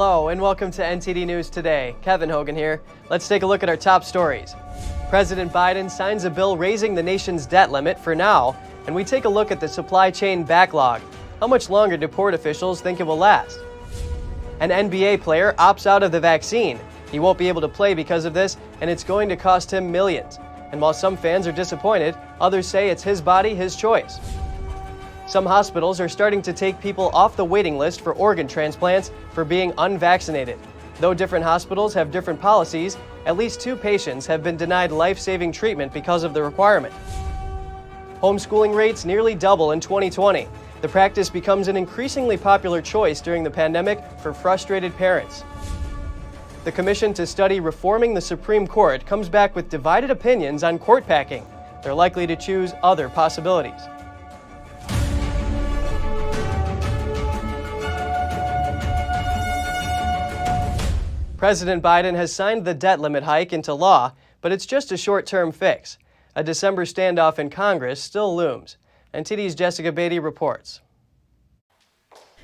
Hello and welcome to NTD News Today. Kevin Hogan here. Let's take a look at our top stories. President Biden signs a bill raising the nation's debt limit for now, and we take a look at the supply chain backlog. How much longer do port officials think it will last? An NBA player opts out of the vaccine. He won't be able to play because of this, and it's going to cost him millions. And while some fans are disappointed, others say it's his body, his choice. Some hospitals are starting to take people off the waiting list for organ transplants for being unvaccinated. Though different hospitals have different policies, at least 2 patients have been denied life-saving treatment because of the requirement. Homeschooling rates nearly double in 2020. The practice becomes an increasingly popular choice during the pandemic for frustrated parents. The commission to study reforming the Supreme Court comes back with divided opinions on court packing. They're likely to choose other possibilities. President Biden has signed the debt limit hike into law, but it's just a short-term fix. A December standoff in Congress still looms. NTD's Jessica Beatty reports.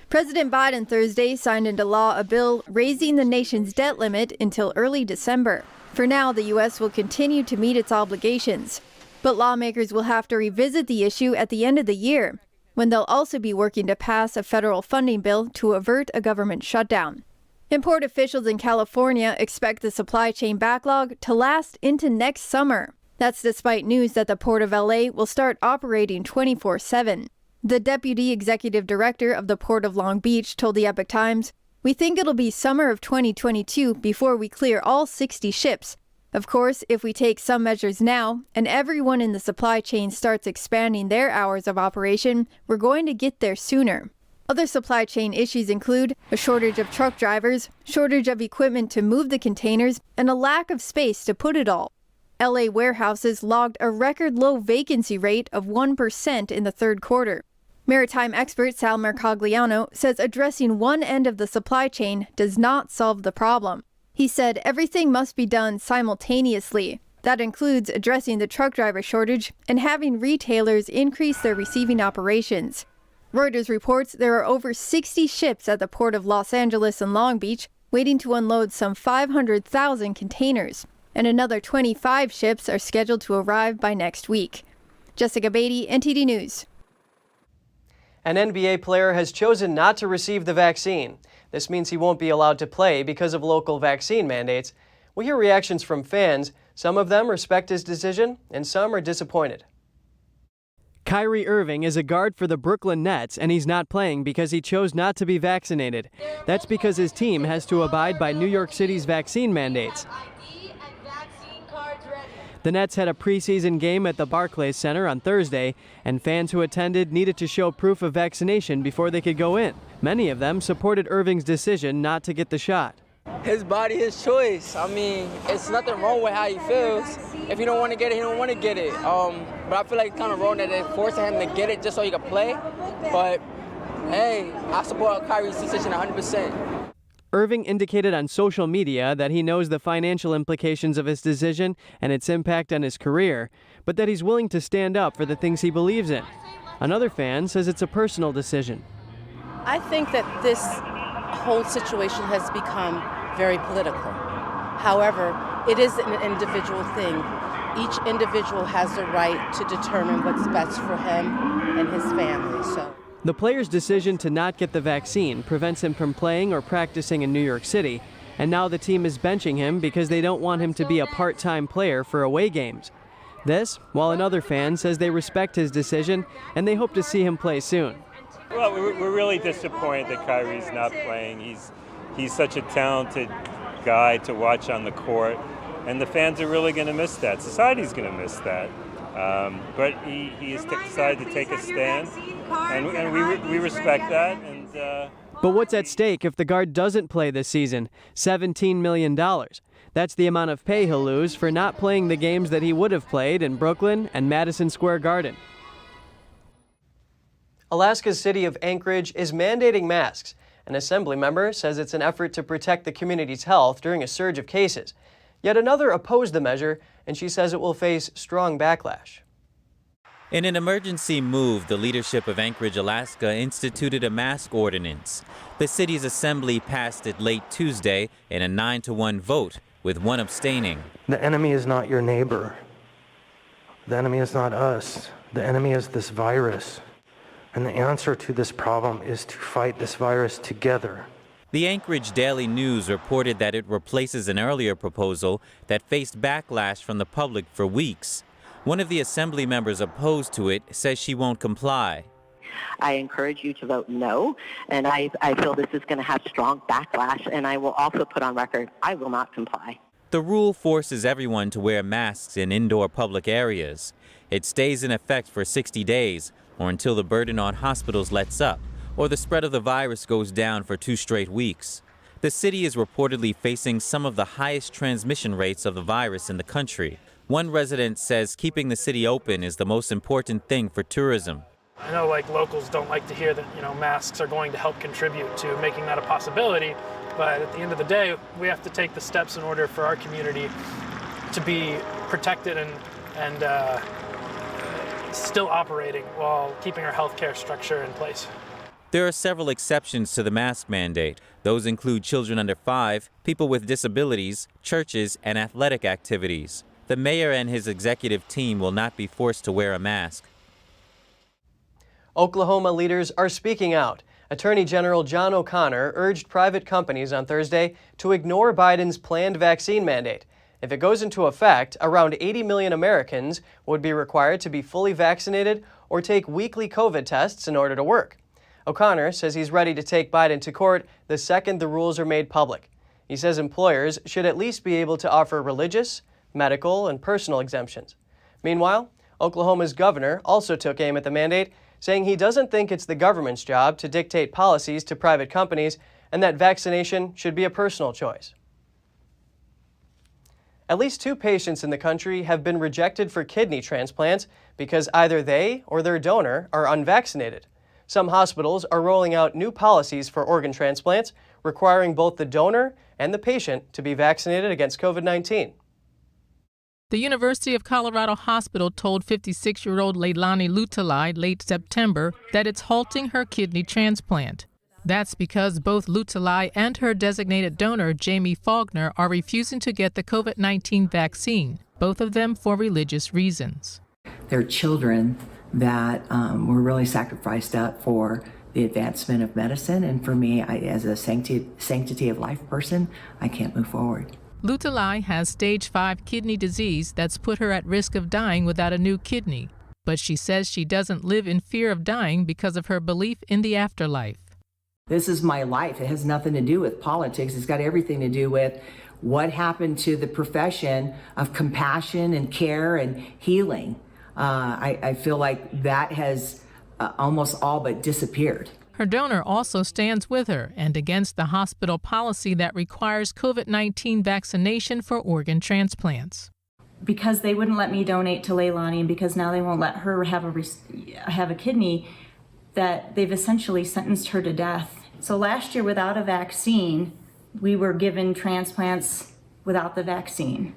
President Biden Thursday signed into law a bill raising the nation's debt limit until early December. For now, the U.S. will continue to meet its obligations, but lawmakers will have to revisit the issue at the end of the year, when they'll also be working to pass a federal funding bill to avert a government shutdown. Port officials in California expect the supply chain backlog to last into next summer. That's despite news that the Port of LA will start operating 24/7. The deputy executive director of the Port of Long Beach told the Epoch Times, "We think it'll be summer of 2022 before we clear all 60 ships. Of course, if we take some measures now and everyone in the supply chain starts expanding their hours of operation, we're going to get there sooner." Other supply chain issues include a shortage of truck drivers, shortage of equipment to move the containers, and a lack of space to put it all. LA warehouses logged a record low vacancy rate of 1% in the third quarter. Maritime expert Sal Mercogliano says addressing one end of the supply chain does not solve the problem. He said everything must be done simultaneously. That includes addressing the truck driver shortage and having retailers increase their receiving operations. Reuters reports there are over 60 ships at the Port of Los Angeles and Long Beach waiting to unload some 500,000 containers, and another 25 ships are scheduled to arrive by next week. Jessica Beatty, NTD News. An NBA player has chosen not to receive the vaccine. This means he won't be allowed to play because of local vaccine mandates. We hear reactions from fans. Some of them respect his decision, and some are disappointed. Kyrie Irving is a guard for the Brooklyn Nets, and he's not playing because he chose not to be vaccinated. That's because his team has to abide by New York City's vaccine mandates. The Nets had a preseason game at the Barclays Center on Thursday, and fans who attended needed to show proof of vaccination before they could go in. Many of them supported Irving's decision not to get the shot. His body, his choice. I mean, it's nothing wrong with how he feels. If he don't want to get it, he don't want to get it. But I feel like it's kind of wrong that they're forcing him to get it just so he can play. But, hey, I support Kyrie's decision 100%. Irving indicated on social media that he knows the financial implications of his decision and its impact on his career, but that he's willing to stand up for the things he believes in. Another fan says it's a personal decision. I think that this whole situation has become very political. However, it is an individual thing. Each individual has the right to determine what's best for him and his family. The player's decision to not get the vaccine prevents him from playing or practicing in New York City, and now the team is benching him because they don't want him to be a part-time player for away games. This, while another fan says they respect his decision and they hope to see him play soon. Well, we're really disappointed that Kyrie's not playing. He's such a talented guy to watch on the court, and the fans are really going to miss that. Society's going to miss that. But he has decided to take a stand, and we respect that. But what's at stake if the guard doesn't play this season? $17 million. That's the amount of pay he'll lose for not playing the games that he would have played in Brooklyn and Madison Square Garden. Alaska's city of Anchorage is mandating masks. An assembly member says it's an effort to protect the community's health during a surge of cases. Yet another opposed the measure, and she says it will face strong backlash. In an emergency move, the leadership of Anchorage, Alaska, instituted a mask ordinance. The city's assembly passed it late Tuesday in a 9-1 vote, with one abstaining. The enemy is not your neighbor. The enemy is not us. The enemy is this virus. And the answer to this problem is to fight this virus together. The Anchorage Daily News reported that it replaces an earlier proposal that faced backlash from the public for weeks. One of the assembly members opposed to it says she won't comply. I encourage you to vote no, and I feel this is going to have strong backlash, and I will also put on record I will not comply. The rule forces everyone to wear masks in indoor public areas. It stays in effect for 60 days, or until the burden on hospitals lets up, or the spread of the virus goes down for 2 straight weeks. The city is reportedly facing some of the highest transmission rates of the virus in the country. One resident says keeping the city open is the most important thing for tourism. I know locals don't like to hear that, masks are going to help contribute to making that a possibility, but at the end of the day, we have to take the steps in order for our community to be protected and still operating while keeping our healthcare structure in place. There are several exceptions to the mask mandate. Those include children under 5, people with disabilities, churches, and athletic activities. The mayor and his executive team will not be forced to wear a mask. Oklahoma leaders are speaking out. Attorney General John O'Connor urged private companies on Thursday to ignore Biden's planned vaccine mandate. If it goes into effect, around 80 million Americans would be required to be fully vaccinated or take weekly COVID tests in order to work. O'Connor says he's ready to take Biden to court the second the rules are made public. He says employers should at least be able to offer religious, medical, and personal exemptions. Meanwhile, Oklahoma's governor also took aim at the mandate, saying he doesn't think it's the government's job to dictate policies to private companies and that vaccination should be a personal choice. At least 2 patients in the country have been rejected for kidney transplants because either they or their donor are unvaccinated. Some hospitals are rolling out new policies for organ transplants, requiring both the donor and the patient to be vaccinated against COVID-19. The University of Colorado Hospital told 56-year-old Leilani Lutalai late September that it's halting her kidney transplant. That's because both Lutalai and her designated donor, Jamie Faulkner, are refusing to get the COVID-19 vaccine, both of them for religious reasons. They're children that were really sacrificed up for the advancement of medicine, and for me, as a sanctity of life person, I can't move forward. Lutalai has stage 5 kidney disease that's put her at risk of dying without a new kidney, but she says she doesn't live in fear of dying because of her belief in the afterlife. This is my life. It has nothing to do with politics. It's got everything to do with what happened to the profession of compassion and care and healing. I feel like that has almost all but disappeared. Her donor also stands with her and against the hospital policy that requires COVID-19 vaccination for organ transplants. Because they wouldn't let me donate to Leilani, and because now they won't let her have a kidney, that they've essentially sentenced her to death. So last year, without a vaccine, we were given transplants without the vaccine.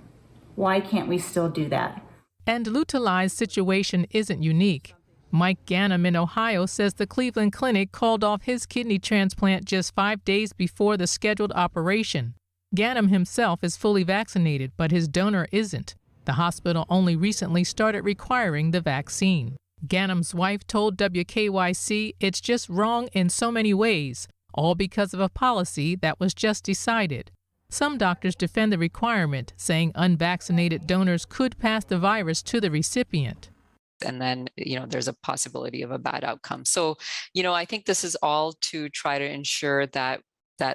Why can't we still do that? And Lutalai's situation isn't unique. Mike Ganem in Ohio says the Cleveland Clinic called off his kidney transplant just 5 days before the scheduled operation. Ganem himself is fully vaccinated, but his donor isn't. The hospital only recently started requiring the vaccine. Ganem's wife told WKYC it's just wrong in so many ways, all because of a policy that was just decided. Some doctors defend the requirement, saying unvaccinated donors could pass the virus to the recipient. And then, there's a possibility of a bad outcome. So, I think this is all to try to ensure that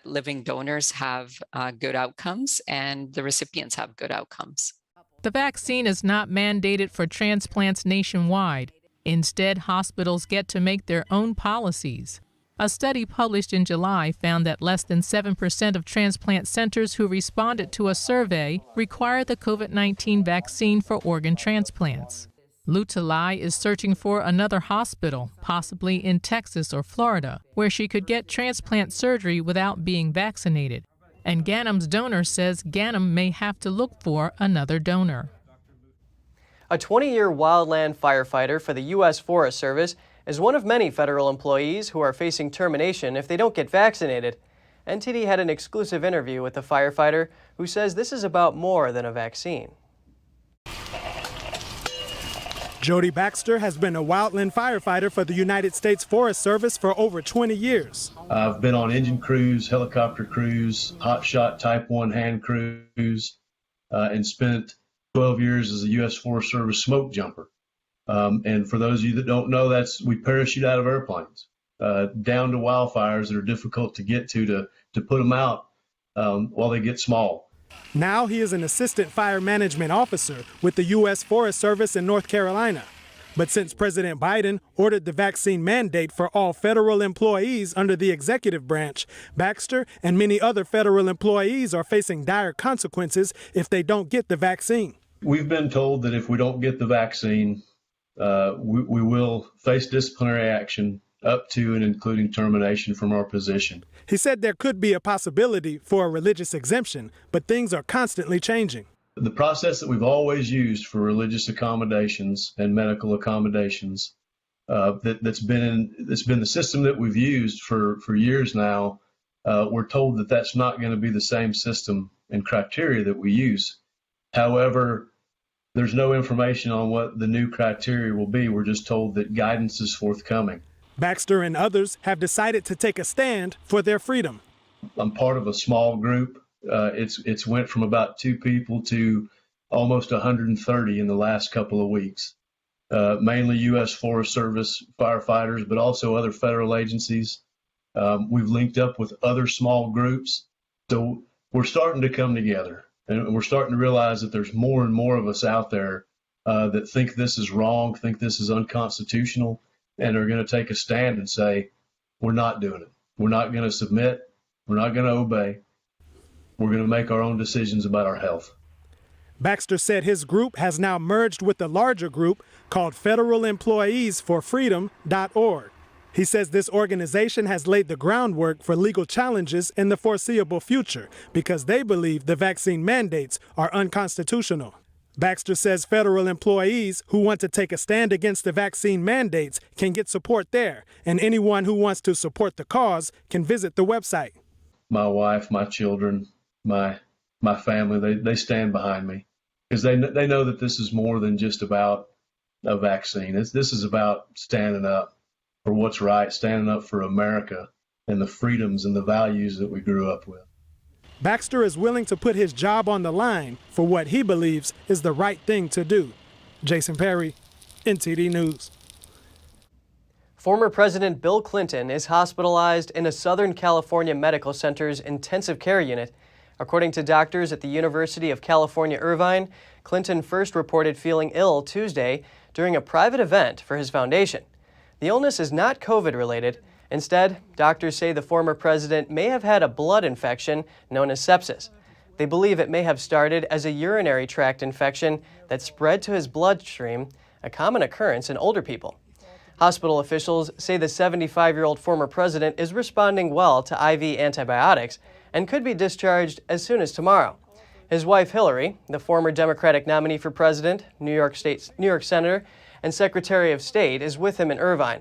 living donors have good outcomes and the recipients have good outcomes. The vaccine is not mandated for transplants nationwide. Instead, hospitals get to make their own policies. A study published in July found that less than 7% of transplant centers who responded to a survey require the COVID-19 vaccine for organ transplants. Lutalai is searching for another hospital, possibly in Texas or Florida, where she could get transplant surgery without being vaccinated. And Ganem's donor says Ganem may have to look for another donor. A 20-year wildland firefighter for the U.S. Forest Service is one of many federal employees who are facing termination if they don't get vaccinated. NTD had an exclusive interview with the firefighter who says this is about more than a vaccine. Jody Baxter has been a wildland firefighter for the United States Forest Service for over 20 years. I've been on engine crews, helicopter crews, hot shot type 1 hand crews, and spent 12 years as a U.S. Forest Service smoke jumper. And for those of you that don't know, we parachute out of airplanes down to wildfires that are difficult to get to put them out while they get small. Now he is an assistant fire management officer with the U.S. Forest Service in North Carolina. But since President Biden ordered the vaccine mandate for all federal employees under the executive branch, Baxter and many other federal employees are facing dire consequences if they don't get the vaccine. We've been told that if we don't get the vaccine, we will face disciplinary action up to and including termination from our position. He said there could be a possibility for a religious exemption, but things are constantly changing. The process that we've always used for religious accommodations and medical accommodations, that's been the system that we've used for years now. We're told that that's not going to be the same system and criteria that we use. However, there's no information on what the new criteria will be. We're just told that guidance is forthcoming. Baxter and others have decided to take a stand for their freedom. I'm part of a small group. It's went from about 2 people to almost 130 in the last couple of weeks. Mainly U.S. Forest Service firefighters, but also other federal agencies. We've linked up with other small groups. So we're starting to come together, and we're starting to realize that there's more and more of us out there that think this is wrong, think this is unconstitutional, and are going to take a stand and say, we're not doing it. We're not going to submit. We're not going to obey. We're going to make our own decisions about our health. Baxter said his group has now merged with a larger group called Federal Employees for Freedom.org. He says this organization has laid the groundwork for legal challenges in the foreseeable future because they believe the vaccine mandates are unconstitutional. Baxter says federal employees who want to take a stand against the vaccine mandates can get support there, and anyone who wants to support the cause can visit the website. My wife, my children, my family, they stand behind me because they know that this is more than just about a vaccine. This is about standing up for what's right, standing up for America and the freedoms and the values that we grew up with. Baxter is willing to put his job on the line for what he believes is the right thing to do. Jason Perry, NTD News. Former President Bill Clinton is hospitalized in a Southern California Medical Center's intensive care unit. According to doctors at the University of California, Irvine, Clinton first reported feeling ill Tuesday during a private event for his foundation. The illness is not COVID-related. Instead, doctors say the former president may have had a blood infection known as sepsis. They believe it may have started as a urinary tract infection that spread to his bloodstream, a common occurrence in older people. Hospital officials say the 75-year-old former president is responding well to IV antibiotics and could be discharged as soon as tomorrow. His wife, Hillary, the former Democratic nominee for president, New York Senator, and Secretary of State, is with him in Irvine.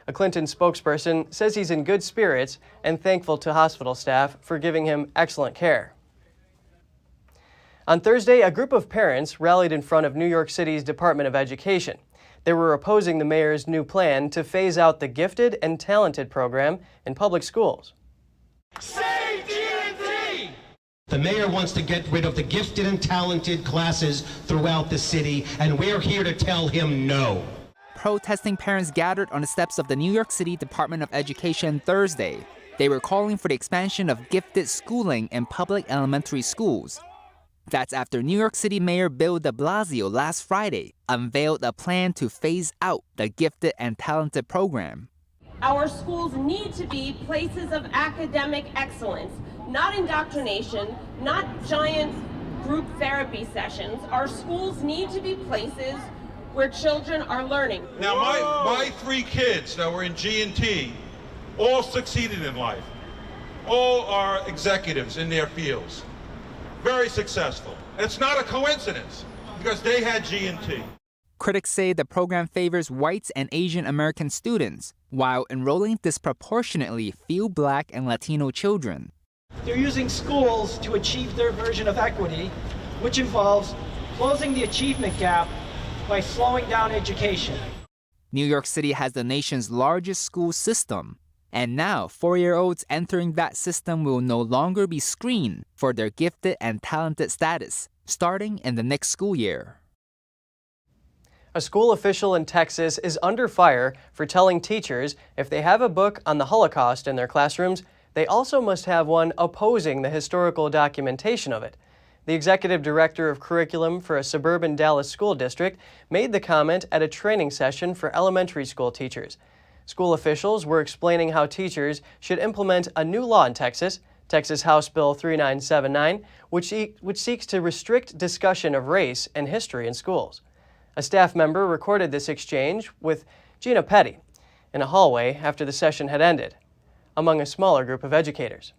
A Clinton spokesperson says he's in good spirits and thankful to hospital staff for giving him excellent care. On Thursday, a group of parents rallied in front of New York City's Department of Education. They were opposing the mayor's new plan to phase out the Gifted and Talented program in public schools. Say GNT! The mayor wants to get rid of the gifted and talented classes throughout the city, and we're here to tell him no. Protesting parents gathered on the steps of the New York City Department of Education Thursday. They were calling for the expansion of gifted schooling in public elementary schools. That's after New York City Mayor Bill de Blasio last Friday unveiled a plan to phase out the Gifted and Talented program. Our schools need to be places of academic excellence, not indoctrination, not giant group therapy sessions. Our schools need to be places where children are learning. Now, my 3 kids that were in G&T all succeeded in life. All are executives in their fields. Very successful. It's not a coincidence because they had G&T. Critics say the program favors whites and Asian American students, while enrolling disproportionately few Black and Latino children. They're using schools to achieve their version of equity, which involves closing the achievement gap by slowing down education. New York City has the nation's largest school system, and now 4-year-olds entering that system will no longer be screened for their gifted and talented status, starting in the next school year. A school official in Texas is under fire for telling teachers if they have a book on the Holocaust in their classrooms, they also must have one opposing the historical documentation of it. The executive director of curriculum for a suburban Dallas school district made the comment at a training session for elementary school teachers. School officials were explaining how teachers should implement a new law in Texas, Texas House Bill 3979, which seeks to restrict discussion of race and history in schools. A staff member recorded this exchange with Gina Petty in a hallway after the session had ended, among a smaller group of educators.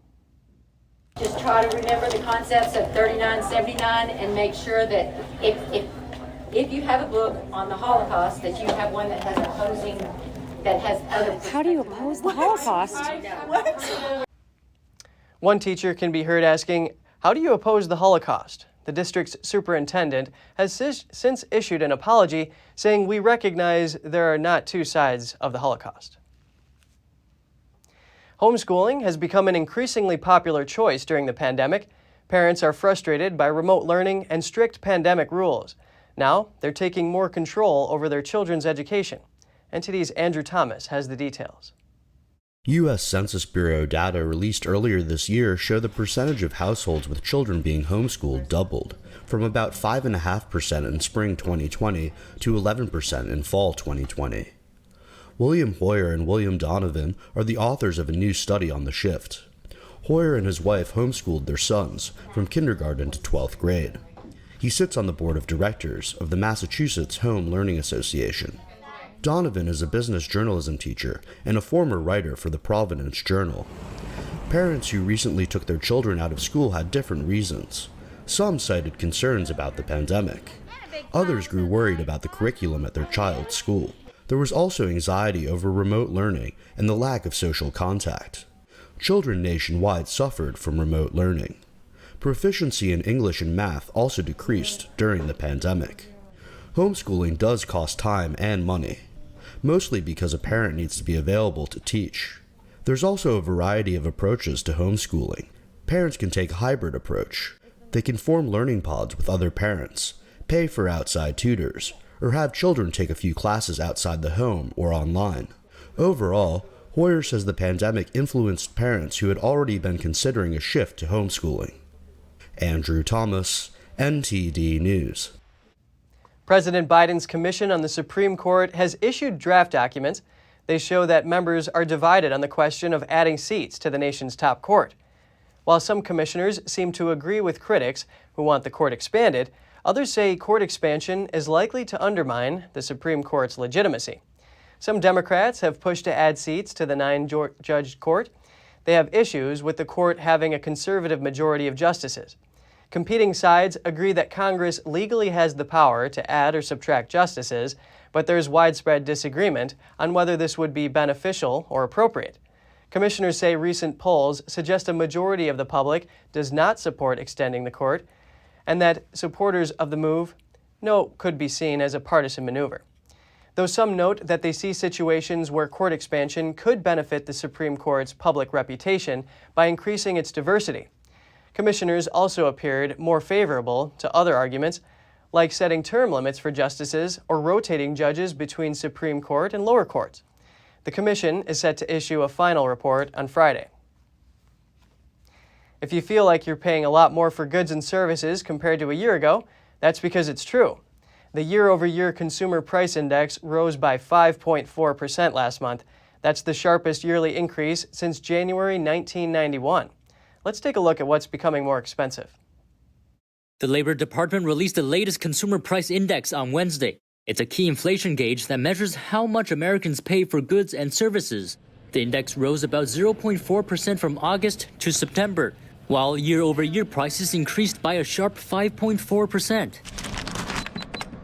Just try to remember the concepts of 3979 and make sure that if you have a book on the Holocaust, that you have one that has opposing, that has other. How do you oppose the Holocaust? What? One teacher can be heard asking, "How do you oppose the Holocaust?" The district's superintendent has since issued an apology saying, "We recognize there are not two sides of the Holocaust." Homeschooling has become an increasingly popular choice during the pandemic. Parents are frustrated by remote learning and strict pandemic rules. Now, they're taking more control over their children's education. NTD's Andrew Thomas has the details. U.S. Census Bureau data released earlier this year show the percentage of households with children being homeschooled doubled, from about 5.5% in spring 2020 to 11% in fall 2020. William Hoyer and William Donovan are the authors of a new study on the shift. Hoyer and his wife homeschooled their sons from kindergarten to 12th grade. He sits on the board of directors of the Massachusetts Home Learning Association. Donovan is a business journalism teacher and a former writer for the Providence Journal. Parents who recently took their children out of school had different reasons. Some cited concerns about the pandemic. Others grew worried about the curriculum at their child's school. There was also anxiety over remote learning and the lack of social contact. Children nationwide suffered from remote learning. Proficiency in English and math also decreased during the pandemic. Homeschooling does cost time and money, mostly because a parent needs to be available to teach. There's also a variety of approaches to homeschooling. Parents can take a hybrid approach. They can form learning pods with other parents, pay for outside tutors, or have children take a few classes outside the home or online. Overall, Hoyer says the pandemic influenced parents who had already been considering a shift to homeschooling. Andrew Thomas, NTD News. President Biden's Commission on the Supreme Court has issued draft documents. They show that members are divided on the question of adding seats to the nation's top court. While some commissioners seem to agree with critics who want the court expanded, others say court expansion is likely to undermine the Supreme Court's legitimacy. Some Democrats have pushed to add seats to the 9-judge court. They have issues with the court having a conservative majority of justices. Competing sides agree that Congress legally has the power to add or subtract justices, but there's widespread disagreement on whether this would be beneficial or appropriate. Commissioners say recent polls suggest a majority of the public does not support extending the court, and that supporters of the move could be seen as a partisan maneuver. Though some note that they see situations where court expansion could benefit the Supreme Court's public reputation by increasing its diversity. Commissioners also appeared more favorable to other arguments, like setting term limits for justices or rotating judges between Supreme Court and lower courts. The commission is set to issue a final report on Friday. If you feel like you're paying a lot more for goods and services compared to a year ago, that's because it's true. The year-over-year Consumer Price Index rose by 5.4% last month. That's the sharpest yearly increase since January 1991. Let's take a look at what's becoming more expensive. The Labor Department released the latest Consumer Price Index on Wednesday. It's a key inflation gauge that measures how much Americans pay for goods and services. The index rose about 0.4% from August to September, while year-over-year prices increased by a sharp 5.4%.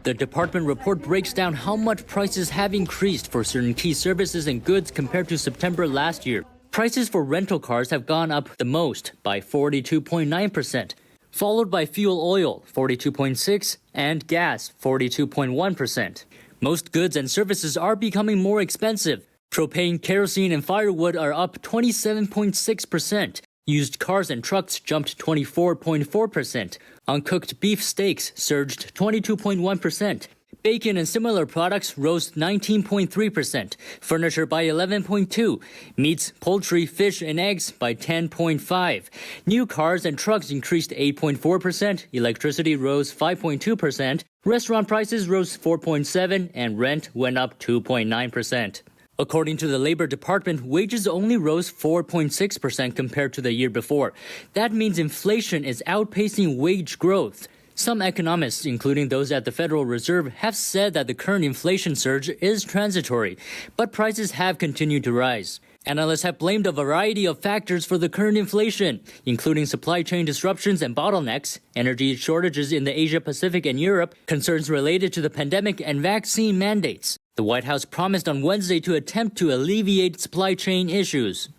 The department report breaks down how much prices have increased for certain key services and goods compared to September last year. Prices for rental cars have gone up the most by 42.9%, followed by fuel oil, 42.6%, and gas, 42.1%. Most goods and services are becoming more expensive. Propane, kerosene, and firewood are up 27.6%. Used cars and trucks jumped 24.4%. Uncooked beef steaks surged 22.1%. Bacon and similar products rose 19.3%. Furniture by 11.2%. Meats, poultry, fish, and eggs by 10.5%. New cars and trucks increased 8.4%. Electricity rose 5.2%. Restaurant prices rose 4.7%, and rent went up 2.9%. According to the Labor Department, wages only rose 4.6% compared to the year before. That means inflation is outpacing wage growth. Some economists, including those at the Federal Reserve, have said that the current inflation surge is transitory, but prices have continued to rise. Analysts have blamed a variety of factors for the current inflation, including supply chain disruptions and bottlenecks, energy shortages in the Asia-Pacific and Europe, concerns related to the pandemic, and vaccine mandates. The White House promised on Wednesday to attempt to alleviate supply chain issues.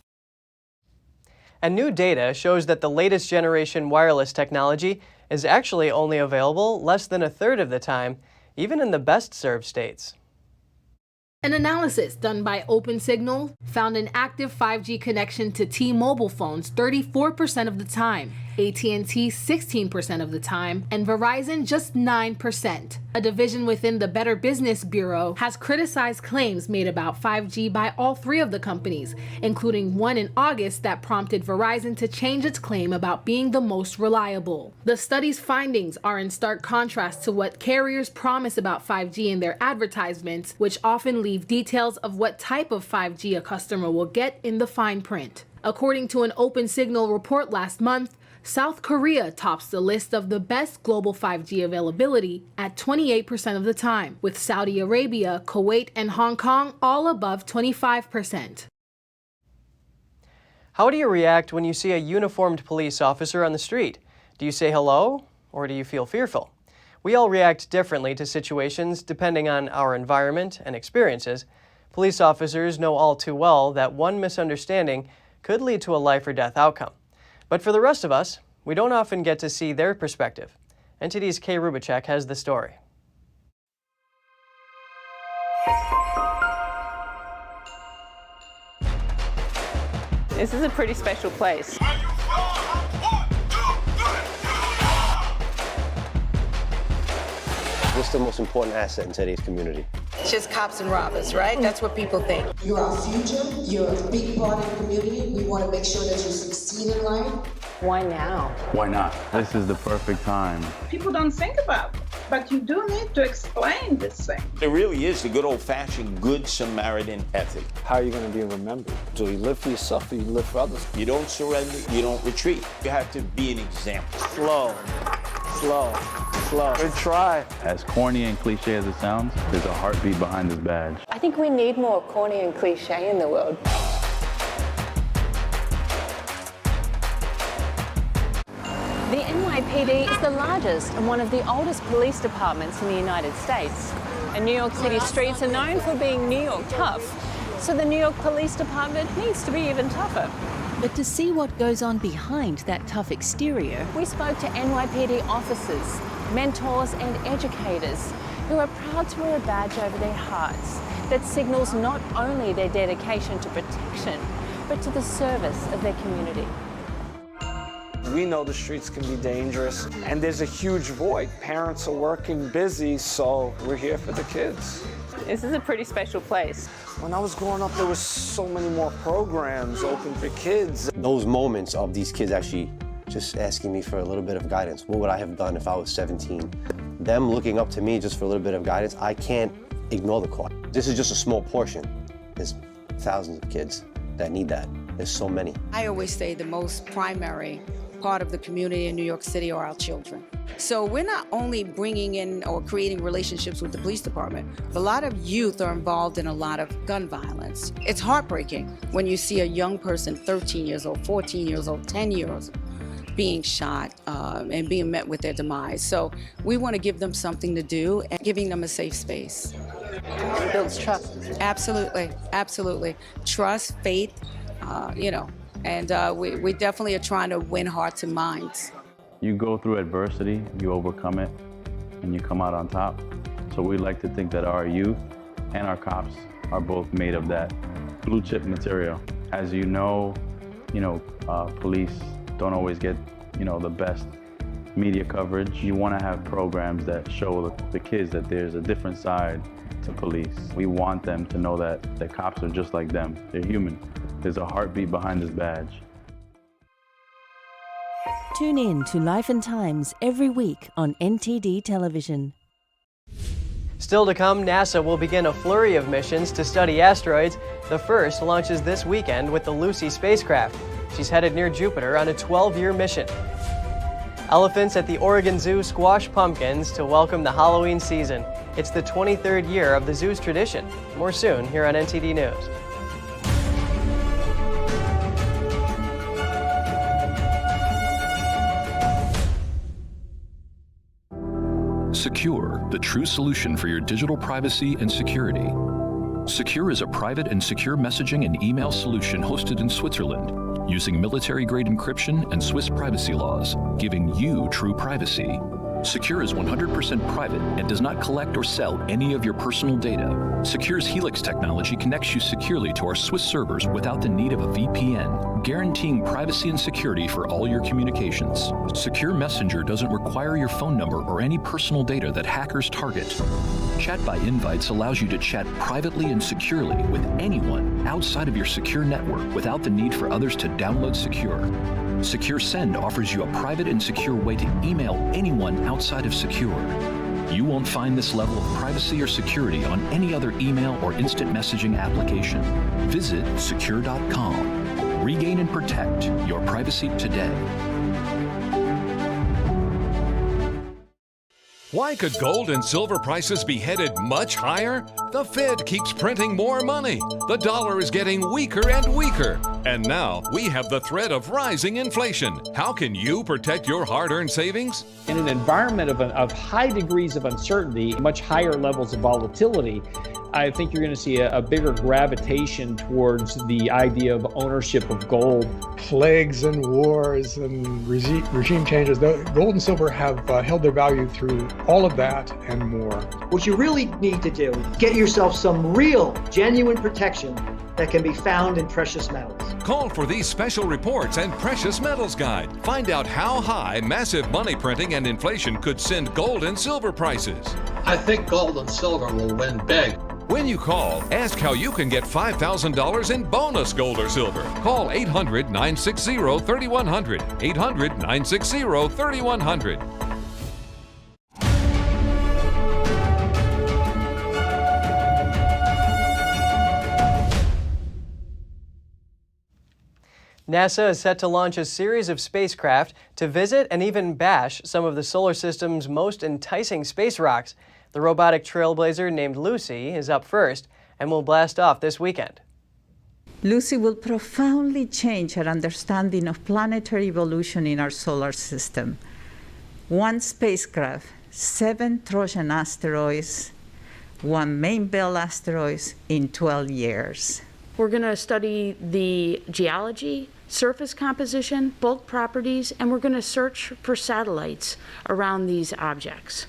And new data shows that the latest generation wireless technology is actually only available less than a third of the time, even in the best-served states. An analysis done by OpenSignal found an active 5G connection to T-Mobile phones 34% of the time, AT&T 16% of the time, and Verizon just 9%. A division within the Better Business Bureau has criticized claims made about 5G by all three of the companies, including one in August that prompted Verizon to change its claim about being the most reliable. The study's findings are in stark contrast to what carriers promise about 5G in their advertisements, which often leave details of what type of 5G a customer will get in the fine print. According to an OpenSignal report last month, South Korea tops the list of the best global 5G availability at 28% of the time, with Saudi Arabia, Kuwait, and Hong Kong all above 25%. How do you react when you see a uniformed police officer on the street? Do you say hello, or do you feel fearful? We all react differently to situations depending on our environment and experiences. Police officers know all too well that one misunderstanding could lead to a life or death outcome. But for the rest of us, we don't often get to see their perspective. NTD's Kay Rubacek has the story. This is a pretty special place. What's the most important asset in today's community? It's just cops and robbers, right? That's what people think. You're our future. You're a big part of the community. We want to make sure that you succeed in life. Why now? Why not? This is the perfect time. People don't think about it, but you do need to explain this thing. It really is the good old-fashioned Good Samaritan ethic. How are you going to be remembered? Do you live for yourself or you live for others? You don't surrender, you don't retreat. You have to be an example. Slow, slow, slow. Good try. As corny and cliche as it sounds, there's a heartbeat behind this badge. I think we need more corny and cliche in the world. The NYPD is the largest and one of the oldest police departments in the United States. And New York City streets are known for being New York tough. So the New York Police Department needs to be even tougher. But to see what goes on behind that tough exterior, we spoke to NYPD officers, mentors and educators who are proud to wear a badge over their hearts that signals not only their dedication to protection, but to the service of their community. We know the streets can be dangerous, and there's a huge void. Parents are working busy, so we're here for the kids. This is a pretty special place. When I was growing up, there was so many more programs open for kids. Those moments of these kids actually just asking me for a little bit of guidance. What would I have done if I was 17? Them looking up to me just for a little bit of guidance, I can't ignore the call. This is just a small portion. There's thousands of kids that need that. There's so many. I always say the most primary part of the community in New York City are our children. So we're not only bringing in or creating relationships with the police department, but a lot of youth are involved in a lot of gun violence. It's heartbreaking when you see a young person, 13 years old, 14 years old, 10 years old, being shot and being met with their demise. So we want to give them something to do and giving them a safe space. It builds trust. Absolutely, absolutely. Trust, faith, and we definitely are trying to win hearts and minds. You go through adversity, you overcome it, and you come out on top. So we like to think that our youth and our cops are both made of that blue chip material. As you know, police don't always get, the best media coverage. You want to have programs that show the kids that there's a different side to police. We want them to know that the cops are just like them. They're human. There's a heartbeat behind this badge. Tune in to Life and Times every week on NTD Television. Still to come, NASA will begin a flurry of missions to study asteroids. The first launches this weekend with the Lucy spacecraft. She's headed near Jupiter on a 12-year mission. Elephants at the Oregon Zoo squash pumpkins to welcome the Halloween season. It's the 23rd year of the zoo's tradition. More soon here on NTD News. Secure, the true solution for your digital privacy and security. Secure is a private and secure messaging and email solution hosted in Switzerland, using military-grade encryption and Swiss privacy laws, giving you true privacy. Secure is 100% private and does not collect or sell any of your personal data. Secure's Helix technology connects you securely to our Swiss servers without the need of a VPN, guaranteeing privacy and security for all your communications. Secure Messenger doesn't require your phone number or any personal data that hackers target. Chat by Invites allows you to chat privately and securely with anyone outside of your secure network without the need for others to download Secure. Secure Send offers you a private and secure way to email anyone outside of Secure. You won't find this level of privacy or security on any other email or instant messaging application. Visit secure.com. Regain and protect your privacy today. Why could gold and silver prices be headed much higher? The Fed keeps printing more money. The dollar is getting weaker and weaker. And now we have the threat of rising inflation. How can you protect your hard-earned savings? In an environment of high degrees of uncertainty, much higher levels of volatility, I think you're going to see a bigger gravitation towards the idea of ownership of gold. Plagues and wars and regime changes, gold and silver have held their value through all of that and more. What you really need to do, get yourself some real, genuine protection that can be found in precious metals. Call for these special reports and Precious Metals Guide. Find out how high massive money printing and inflation could send gold and silver prices. I think gold and silver will win big. When you call, ask how you can get $5,000 in bonus gold or silver. Call 800-960-3100. 800-960-3100. NASA is set to launch a series of spacecraft to visit and even bash some of the solar system's most enticing space rocks. The robotic trailblazer named Lucy is up first and will blast off this weekend. Lucy will profoundly change our understanding of planetary evolution in our solar system. One spacecraft, 7 Trojan asteroids, 1 main belt asteroid in 12 years. We're going to study the geology, surface composition, bulk properties, and we're going to search for satellites around these objects.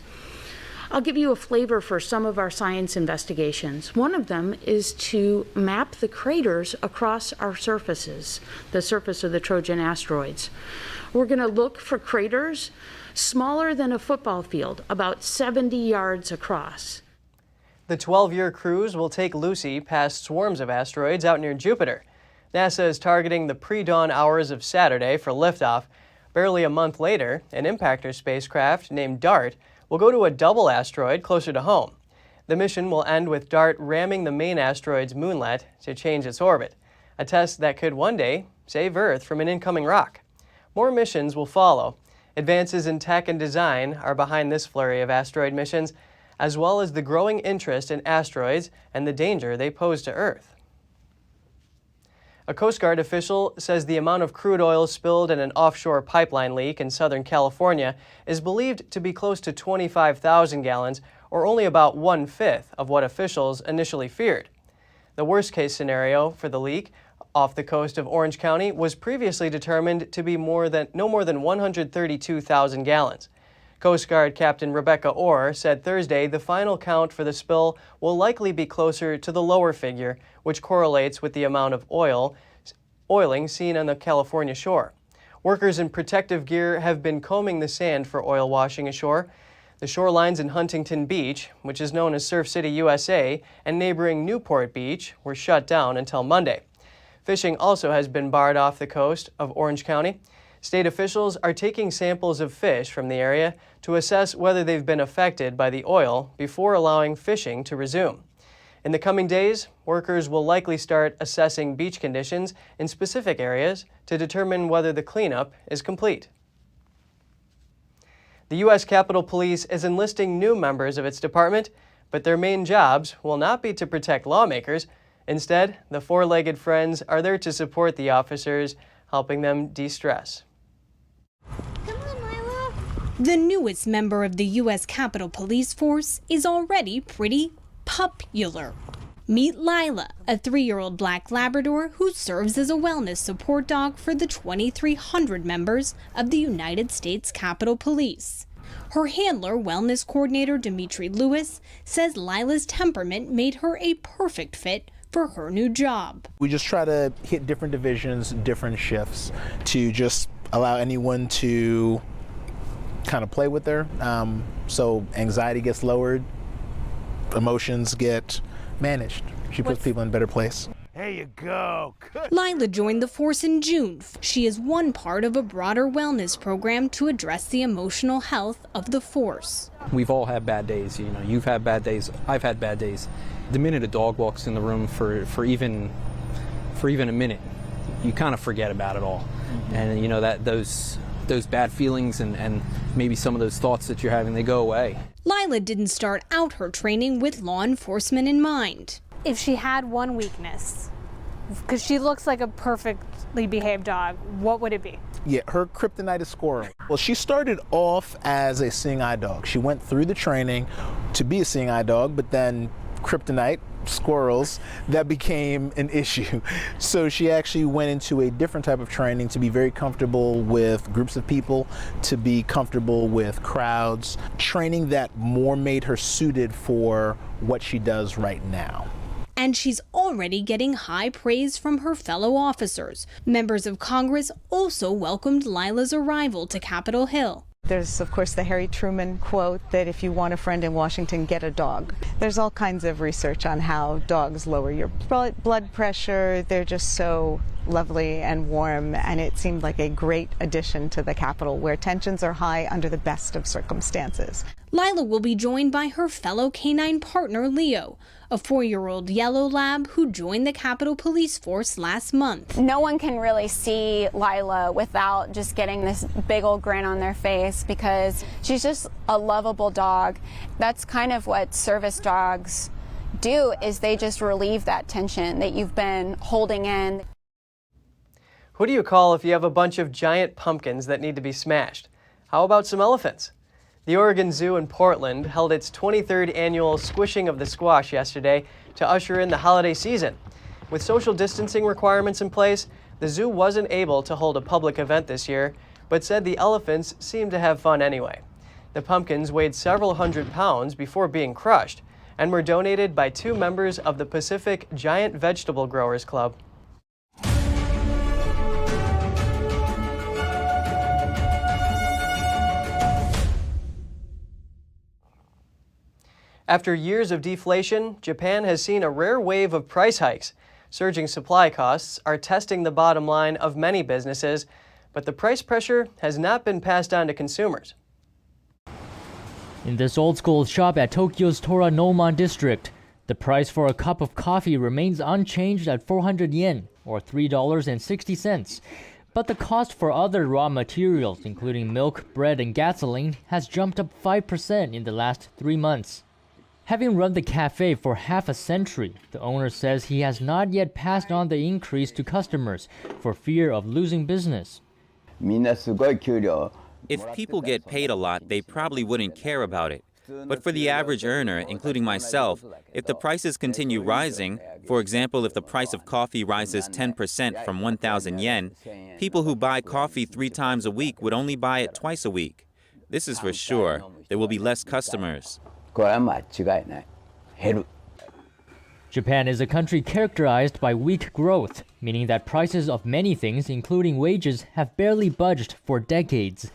I'll give you a flavor for some of our science investigations. One of them is to map the craters across our surfaces, the surface of the Trojan asteroids. We're going to look for craters smaller than a football field, about 70 yards across. The 12-year cruise will take Lucy past swarms of asteroids out near Jupiter. NASA is targeting the pre-dawn hours of Saturday for liftoff. Barely a month later, an impactor spacecraft named DART will go to a double asteroid closer to home. The mission will end with DART ramming the main asteroid's moonlet to change its orbit, a test that could one day save Earth from an incoming rock. More missions will follow. Advances in tech and design are behind this flurry of asteroid missions, as well as the growing interest in asteroids and the danger they pose to Earth. A Coast Guard official says the amount of crude oil spilled in an offshore pipeline leak in Southern California is believed to be close to 25,000 gallons, or only about 1/5 of what officials initially feared. The worst-case scenario for the leak off the coast of Orange County was previously determined to be no more than 132,000 gallons. Coast Guard Captain Rebecca Orr said Thursday the final count for the spill will likely be closer to the lower figure, which correlates with the amount of oiling seen on the California shore. Workers in protective gear have been combing the sand for oil washing ashore. The shorelines in Huntington Beach, which is known as Surf City, USA, and neighboring Newport Beach were shut down until Monday. Fishing also has been barred off the coast of Orange County. State officials are taking samples of fish from the area to assess whether they've been affected by the oil before allowing fishing to resume. In the coming days, workers will likely start assessing beach conditions in specific areas to determine whether the cleanup is complete. The U.S. Capitol Police is enlisting new members of its department, but their main jobs will not be to protect lawmakers. Instead, the four-legged friends are there to support the officers, helping them de-stress. The newest member of the U.S. Capitol Police Force is already pretty popular. Meet Lila, a 3-year-old black Labrador who serves as a wellness support dog for the 2,300 members of the United States Capitol Police. Her handler, wellness coordinator Dimitri Lewis, says Lila's temperament made her a perfect fit for her new job. We just try to hit different divisions, different shifts to just allow anyone to kind of play with her. So anxiety gets lowered, emotions get managed. She puts people in a better place. There you go. Good. Lila joined the force in June. She is one part of a broader wellness program to address the emotional health of the force. We've all had bad days. You know, you've had bad days. I've had bad days. The minute a dog walks in the room for even a minute, you kind of forget about it all. Mm-hmm. And you know that those bad feelings and maybe some of those thoughts that you're having, they go away. Lila didn't start out her training with law enforcement in mind. If she had one weakness, because she looks like a perfectly behaved dog, what would it be? Yeah, her kryptonite is squirrel. Well, she started off as a seeing eye dog. She went through the training to be a seeing eye dog, but then kryptonite, squirrels, that became an issue. So she actually went into a different type of training to be very comfortable with groups of people, to be comfortable with crowds, training that more made her suited for what she does right now. And she's already getting high praise from her fellow officers. Members of Congress also welcomed Lila's arrival to Capitol Hill. There's, of course, the Harry Truman quote that if you want a friend in Washington, get a dog. There's all kinds of research on how dogs lower your blood pressure. They're just so lovely and warm, and it seemed like a great addition to the Capitol, where tensions are high under the best of circumstances. Lila will be joined by her fellow canine partner, Leo, a 4-year-old yellow lab who joined the Capitol Police Force last month. No one can really see Lila without just getting this big old grin on their face, because she's just a lovable dog. That's kind of what service dogs do, is they just relieve that tension that you've been holding in. Who do you call if you have a bunch of giant pumpkins that need to be smashed? How about some elephants? The Oregon Zoo in Portland held its 23rd annual Squishing of the Squash yesterday to usher in the holiday season. With social distancing requirements in place, the zoo wasn't able to hold a public event this year, but said the elephants seemed to have fun anyway. The pumpkins weighed several hundred pounds before being crushed and were donated by 2 members of the Pacific Giant Vegetable Growers Club. After years of deflation, Japan has seen a rare wave of price hikes. Surging supply costs are testing the bottom line of many businesses, but the price pressure has not been passed on to consumers. In this old-school shop at Tokyo's Toranomon district, the price for a cup of coffee remains unchanged at 400 yen, or $3.60. But the cost for other raw materials, including milk, bread, and gasoline, has jumped up 5% in the last 3 months. Having run the cafe for half a century, the owner says he has not yet passed on the increase to customers for fear of losing business. If people get paid a lot, they probably wouldn't care about it. But for the average earner, including myself, if the prices continue rising, for example, if the price of coffee rises 10% from 1,000 yen, people who buy coffee 3 times a week would only buy it twice a week. This is for sure. There will be less customers. Japan is a country characterized by weak growth, meaning that prices of many things, including wages, have barely budged for decades.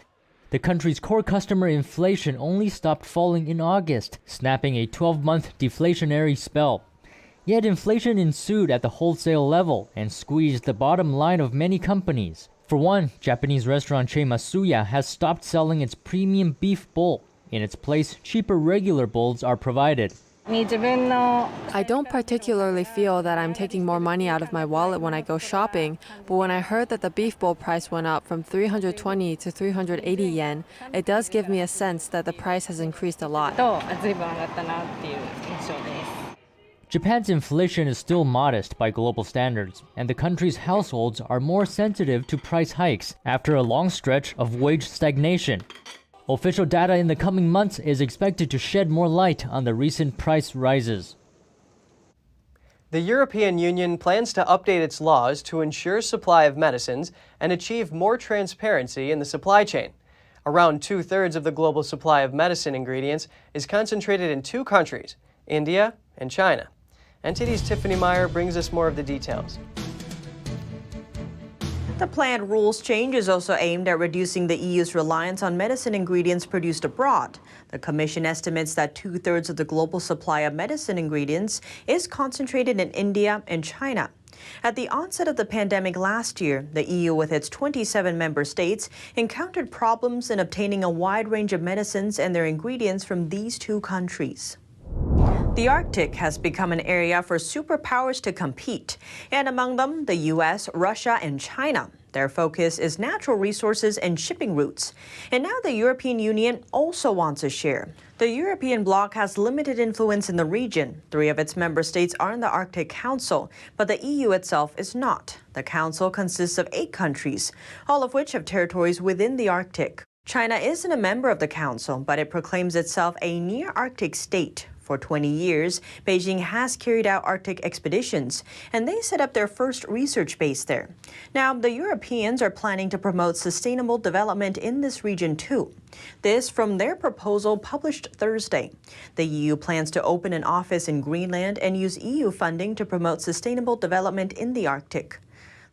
The country's core customer inflation only stopped falling in August, snapping a 12-month deflationary spell. Yet inflation ensued at the wholesale level and squeezed the bottom line of many companies. For one, Japanese restaurant chain Masuya has stopped selling its premium beef bowl. In its place, cheaper regular bowls are provided. I don't particularly feel that I'm taking more money out of my wallet when I go shopping, but when I heard that the beef bowl price went up from 320 to 380 yen, it does give me a sense that the price has increased a lot. Japan's inflation is still modest by global standards, and the country's households are more sensitive to price hikes after a long stretch of wage stagnation. Official data in the coming months is expected to shed more light on the recent price rises. The European Union plans to update its laws to ensure supply of medicines and achieve more transparency in the supply chain. Around 2/3 of the global supply of medicine ingredients is concentrated in 2 countries, India and China. NTD's Tiffany Meyer brings us more of the details. The planned rules change is also aimed at reducing the EU's reliance on medicine ingredients produced abroad. The Commission estimates that 2/3 of the global supply of medicine ingredients is concentrated in India and China. At the onset of the pandemic last year, the EU with its 27 member states encountered problems in obtaining a wide range of medicines and their ingredients from these 2 countries. The Arctic has become an area for superpowers to compete, and among them, the U.S., Russia, and China. Their focus is natural resources and shipping routes. And now the European Union also wants a share. The European bloc has limited influence in the region. 3 of its member states are in the Arctic Council, but the EU itself is not. The Council consists of 8 countries, all of which have territories within the Arctic. China isn't a member of the Council, but it proclaims itself a near-Arctic state. For 20 years, Beijing has carried out Arctic expeditions, and they set up their first research base there. Now, the Europeans are planning to promote sustainable development in this region too. This from their proposal published Thursday. The EU plans to open an office in Greenland and use EU funding to promote sustainable development in the Arctic.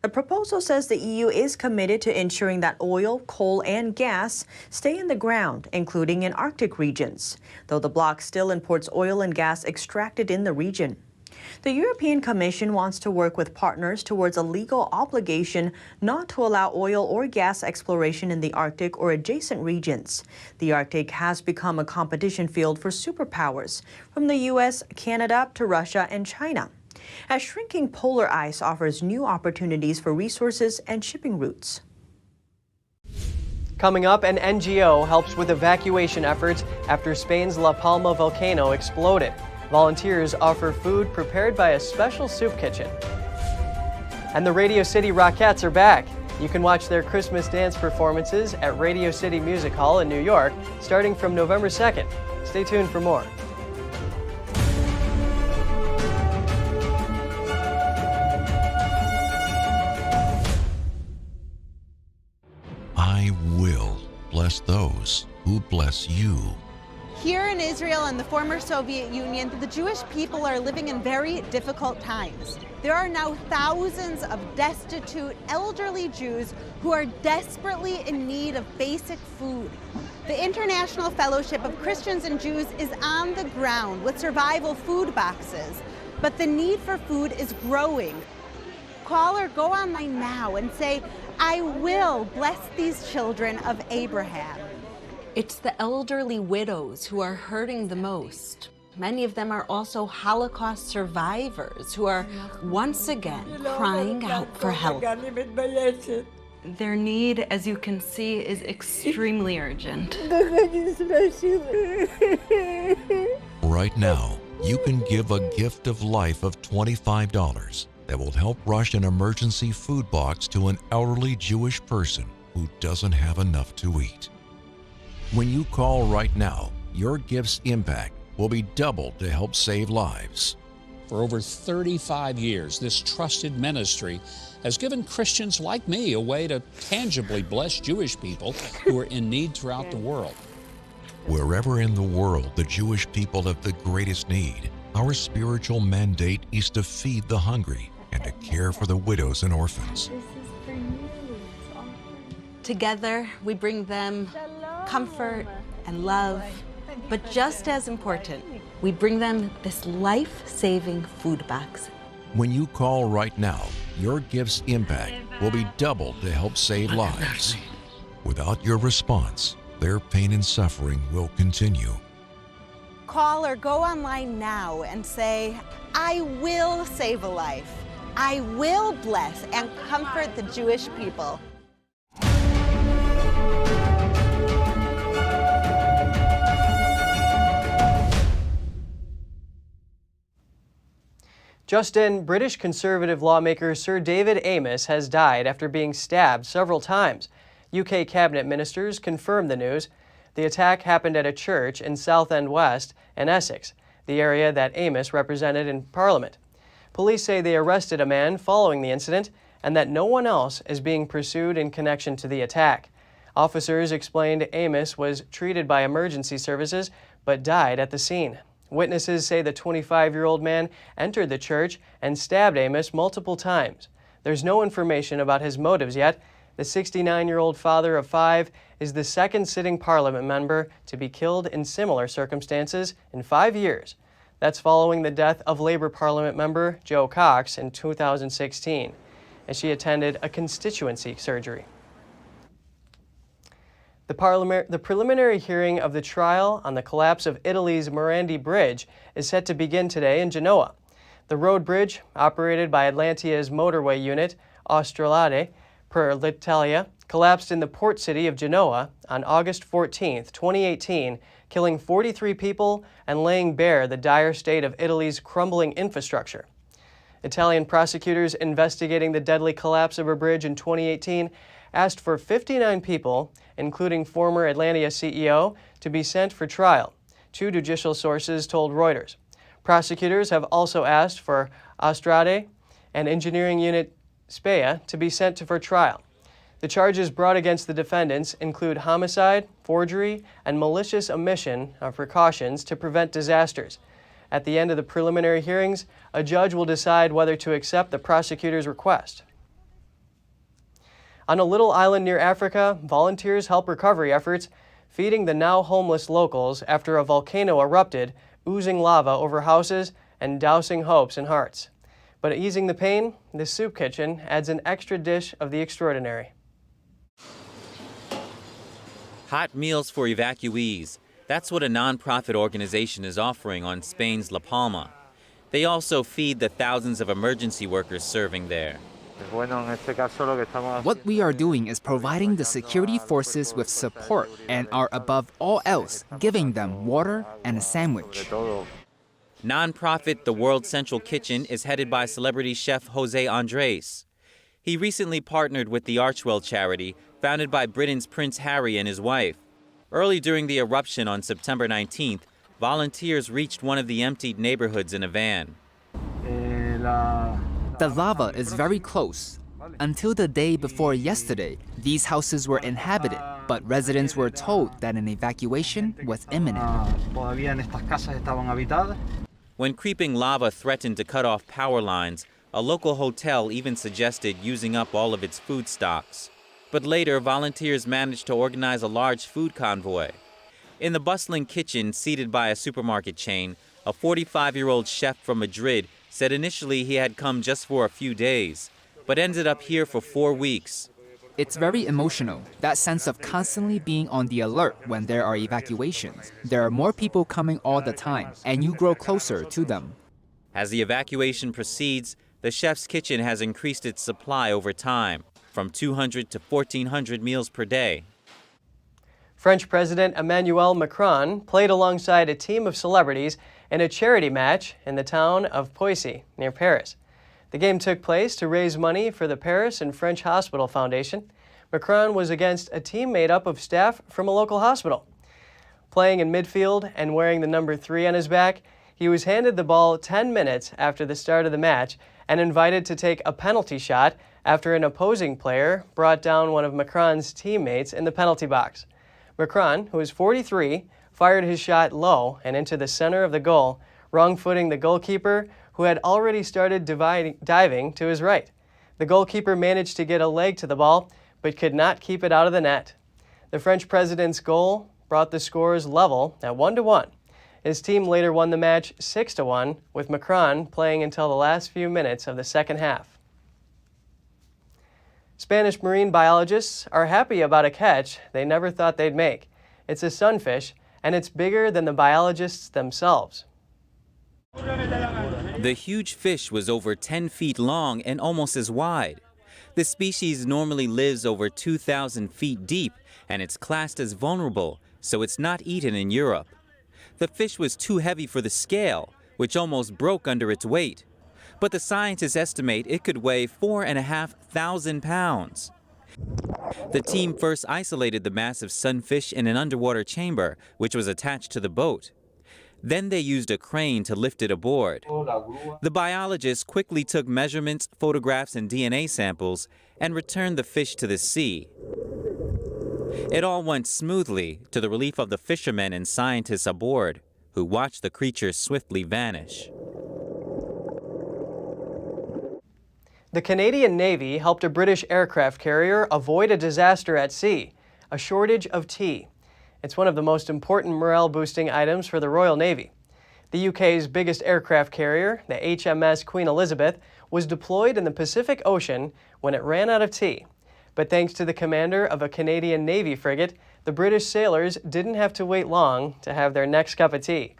The proposal says the EU is committed to ensuring that oil, coal, and gas stay in the ground, including in Arctic regions, though the bloc still imports oil and gas extracted in the region. The European Commission wants to work with partners towards a legal obligation not to allow oil or gas exploration in the Arctic or adjacent regions. The Arctic has become a competition field for superpowers, from the U.S., Canada to Russia and China, as shrinking polar ice offers new opportunities for resources and shipping routes. Coming up, an NGO helps with evacuation efforts after Spain's La Palma volcano exploded. Volunteers offer food prepared by a special soup kitchen. And the Radio City Rockettes are back. You can watch their Christmas dance performances at Radio City Music Hall in New York starting from November 2nd. Stay tuned for more. I will bless those who bless you. Here in Israel and the former Soviet Union, the Jewish people are living in very difficult times. There are now thousands of destitute, elderly Jews who are desperately in need of basic food. The International Fellowship of Christians and Jews is on the ground with survival food boxes, but the need for food is growing. Call or go online now and say, I will bless these children of Abraham. It's the elderly widows who are hurting the most. Many of them are also Holocaust survivors who are once again crying out for help. Their need, as you can see, is extremely urgent. right now, you can give a gift of life of $25 that will help rush an emergency food box to an elderly Jewish person who doesn't have enough to eat. When you call right now, your gift's impact will be doubled to help save lives. For over 35 years, this trusted ministry has given Christians like me a way to tangibly bless Jewish people who are in need throughout the world. Wherever in the world the Jewish people have the greatest need, our spiritual mandate is to feed the hungry and to care for the widows and orphans. Together, we bring them comfort and love, but just as important, we bring them this life-saving food box. When you call right now, your gift's impact will be doubled to help save lives. Without your response, their pain and suffering will continue. Call or go online now and say, I will save a life. I will bless and comfort the Jewish people. Just in, British Conservative lawmaker Sir David Amess has died after being stabbed several times. UK cabinet ministers confirmed the news. The attack happened at a church in Southend West in Essex, the area that Amess represented in Parliament. Police say they arrested a man following the incident and that no one else is being pursued in connection to the attack. Officers explained Amess was treated by emergency services but died at the scene. Witnesses say the 25-year-old man entered the church and stabbed Amess multiple times. There's no information about his motives yet. The 69-year-old father of 5 is the second sitting Parliament member to be killed in similar circumstances in 5 years. That's following the death of Labour Parliament member Jo Cox in 2016, as she attended a constituency surgery. The preliminary hearing of the trial on the collapse of Italy's Morandi Bridge is set to begin today in Genoa. The road bridge, operated by Atlantia's motorway unit, Asteroids per l'Italia, collapsed in the port city of Genoa on August 14, 2018, killing 43 people and laying bare the dire state of Italy's crumbling infrastructure. Italian prosecutors investigating the deadly collapse of a bridge in 2018 asked for 59 people, including former Atlantia CEO, to be sent for trial, 2 judicial sources told Reuters. Prosecutors have also asked for Asteroids and engineering unit Spea to be sent for trial. The charges brought against the defendants include homicide, forgery, and malicious omission of precautions to prevent disasters. At the end of the preliminary hearings, a judge will decide whether to accept the prosecutor's request. On a little island near Africa, volunteers help recovery efforts, feeding the now homeless locals after a volcano erupted, oozing lava over houses and dousing hopes and hearts. But easing the pain, the soup kitchen adds an extra dish of the extraordinary. Hot meals for evacuees. That's what a nonprofit organization is offering on Spain's La Palma. They also feed the thousands of emergency workers serving there. What we are doing is providing the security forces with support and are above all else giving them water and a sandwich. Nonprofit The World Central Kitchen is headed by celebrity chef Jose Andres. He recently partnered with the Archwell charity, founded by Britain's Prince Harry and his wife. Early during the eruption on September 19th, volunteers reached one of the emptied neighborhoods in a van. The lava is very close. Until the day before yesterday, these houses were inhabited, but residents were told that an evacuation was imminent. When creeping lava threatened to cut off power lines, a local hotel even suggested using up all of its food stocks. But later, volunteers managed to organize a large food convoy. In the bustling kitchen, seated by a supermarket chain, a 45-year-old chef from Madrid said initially he had come just for a few days, but ended up here for 4 weeks. It's very emotional, that sense of constantly being on the alert when there are evacuations. There are more people coming all the time, and you grow closer to them. As the evacuation proceeds, the chef's kitchen has increased its supply over time, from 200 to 1,400 meals per day. French President Emmanuel Macron played alongside a team of celebrities in a charity match in the town of Poissy, near Paris. The game took place to raise money for the Paris and French Hospital Foundation. Macron was against a team made up of staff from a local hospital. Playing in midfield and wearing the number 3 on his back, he was handed the ball 10 minutes after the start of the match and invited to take a penalty shot after an opposing player brought down one of Macron's teammates in the penalty box. Macron, who is 43, fired his shot low and into the center of the goal, wrong-footing the goalkeeper, who had already started diving to his right. The goalkeeper managed to get a leg to the ball, but could not keep it out of the net. The French president's goal brought the scores level at 1-1. His team later won the match 6-1, with Macron playing until the last few minutes of the second half. Spanish marine biologists are happy about a catch they never thought they'd make. It's a sunfish, and it's bigger than the biologists themselves. The huge fish was over 10 feet long and almost as wide. The species normally lives over 2,000 feet deep, and it's classed as vulnerable, so it's not eaten in Europe. The fish was too heavy for the scale, which almost broke under its weight. But the scientists estimate it could weigh 4,500 pounds. The team first isolated the massive sunfish in an underwater chamber, which was attached to the boat. Then they used a crane to lift it aboard. The biologists quickly took measurements, photographs, and DNA samples and returned the fish to the sea. It all went smoothly, to the relief of the fishermen and scientists aboard, who watched the creature swiftly vanish. The Canadian Navy helped a British aircraft carrier avoid a disaster at sea, a shortage of tea. It's one of the most important morale-boosting items for the Royal Navy. The UK's biggest aircraft carrier, the HMS Queen Elizabeth, was deployed in the Pacific Ocean when it ran out of tea. But thanks to the commander of a Canadian Navy frigate, the British sailors didn't have to wait long to have their next cup of tea.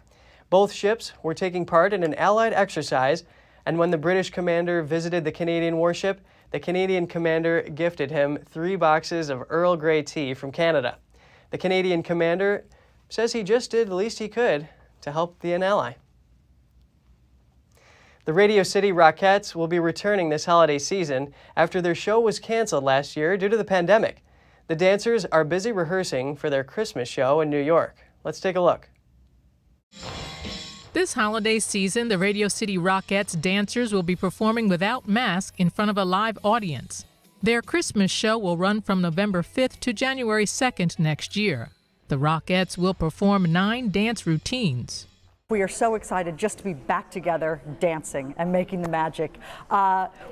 Both ships were taking part in an Allied exercise, and when the British commander visited the Canadian warship, the Canadian commander gifted him 3 boxes of Earl Grey tea from Canada. The Canadian commander says he just did the least he could to help an ally. The Radio City Rockettes will be returning this holiday season after their show was canceled last year due to the pandemic. The dancers are busy rehearsing for their Christmas show in New York. Let's take a look. This holiday season, the Radio City Rockettes dancers will be performing without masks in front of a live audience. Their Christmas show will run from November 5th to January 2nd next year. The Rockettes will perform 9 dance routines. We are so excited just to be back together dancing and making the magic.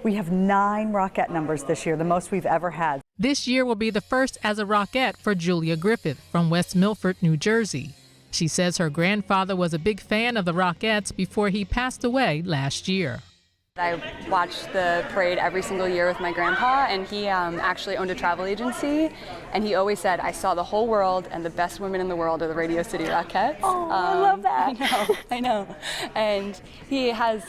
We have 9 Rockette numbers this year, the most we've ever had. This year will be the first as a Rockette for Julia Griffith from West Milford, New Jersey. She says her grandfather was a big fan of the Rockettes before he passed away last year. I watched the parade every single year with my grandpa, and he actually owned a travel agency, and he always said, I saw the whole world, and the best women in the world are the Radio City Rockettes. Oh, I love that. I know. And he had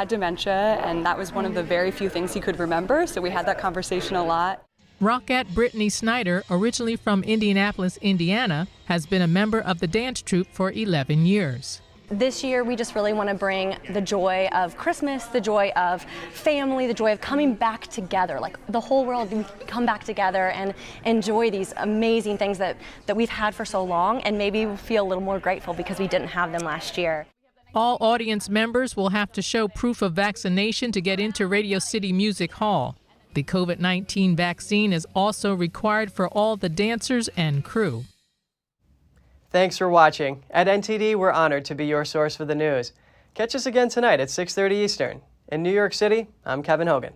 dementia, and that was one of the very few things he could remember, so we had that conversation a lot. Rockette Brittany Snyder, originally from Indianapolis, Indiana, has been a member of the dance troupe for 11 years. This year, we just really want to bring the joy of Christmas, the joy of family, the joy of coming back together. Like the whole world, we come back together and enjoy these amazing things that we've had for so long, and maybe feel a little more grateful because we didn't have them last year. All audience members will have to show proof of vaccination to get into Radio City Music Hall. The COVID-19 vaccine is also required for all the dancers and crew. Thanks for watching. At NTD, we're honored to be your source for the news. Catch us again tonight at 6:30 Eastern. In New York City, I'm Kevin Hogan.